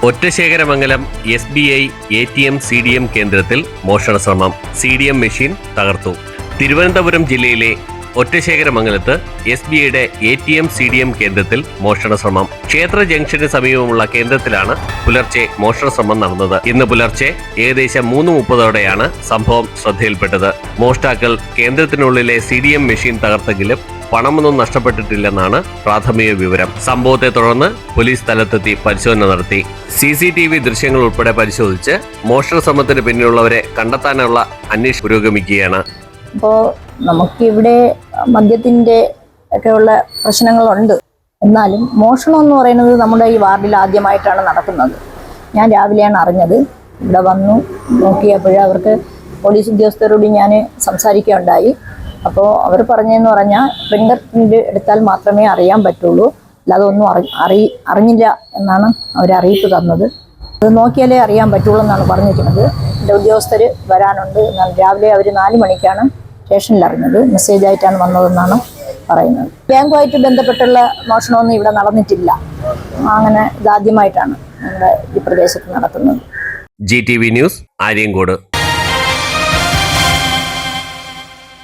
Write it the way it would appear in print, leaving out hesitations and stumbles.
Ottasekharamangalam SBI ATM CDM കേന്ദ്രത്തിൽ മോഷണ ശ്രമം. CDM മെഷീൻ തകർത്തു. തിരുവനന്തപുരം ജില്ലയിലെ ഒറ്റശേഖരമംഗലത്ത് SBIയുടെ ATM CDM കേന്ദ്രത്തിൽ മോഷണ ശ്രമം. ക്ഷേത്ര ജംഗ്ഷന് സമീപമുള്ള കേന്ദ്രത്തിലാണ് പുലർച്ചെ മോഷണ ശ്രമം നടന്നത്. ഇന്ന് പുലർച്ചെ ഏകദേശം 3:30ഓടെയാണ് സംഭവം ശ്രദ്ധയിൽപ്പെട്ടത്. മോഷ്ടാക്കൾ കേന്ദ്രത്തിനുള്ളിലെ CDM മെഷീൻ തകർത്തെങ്കിലും പണമൊന്നും നഷ്ടപ്പെട്ടിട്ടില്ലെന്നാണ് പ്രാഥമിക വിവരം. സംഭവത്തെ തുടർന്ന് പോലീസ് സ്ഥലത്തെത്തി പരിശോധന നടത്തി. CCTV ദൃശ്യങ്ങൾ ഉൾപ്പെടെ പരിശോധിച്ച് മോഷണ ശ്രമത്തിന് പിന്നിലുള്ളവരെ കണ്ടെത്താനുള്ള അന്വേഷണം പുരോഗമിക്കുകയാണ്. അപ്പോൾ നമുക്കിവിടെ മദ്യത്തിൻ്റെ ഒക്കെയുള്ള പ്രശ്നങ്ങളുണ്ട്. എന്നാലും മോഷണം എന്ന് പറയുന്നത് നമ്മുടെ ഈ വാർഡിൽ ആദ്യമായിട്ടാണ് നടക്കുന്നത്. ഞാൻ രാവിലെയാണ് അറിഞ്ഞത്. ഇവിടെ വന്നു നോക്കിയപ്പോഴേ അവർക്ക് പോലീസ് ഉദ്യോഗസ്ഥരോട് ഞാൻ സംസാരിക്കുകയുണ്ടായി. അപ്പോൾ അവർ പറഞ്ഞതെന്ന് പറഞ്ഞാൽ ഫിംഗർ പ്രിൻ്റ് എടുത്താൽ മാത്രമേ അറിയാൻ പറ്റുള്ളൂ, അല്ലാതെ ഒന്നും അറിഞ്ഞില്ല എന്നാണ് അവർ അറിയിപ്പ് തന്നത്. അത് നോക്കിയാലേ അറിയാൻ പറ്റുള്ളൂ എന്നാണ് പറഞ്ഞിരിക്കുന്നത്. എൻ്റെ ഉദ്യോഗസ്ഥർ വരാനുണ്ട് എന്നാണ് രാവിലെ അവർ 4 മണിക്കാണ് സ്റ്റേഷനിൽ അറിഞ്ഞത്. മെസ്സേജായിട്ടാണ് വന്നതെന്നാണ് പറയുന്നത്. ബാങ്കുമായിട്ട് ബന്ധപ്പെട്ടുള്ള മോഷണമൊന്നും ഇവിടെ നടന്നിട്ടില്ല. അങ്ങനെ ഇതാദ്യമായിട്ടാണ് നമ്മുടെ ഈ പ്രദേശത്ത് നടക്കുന്നത്. GTV news, Aryankode.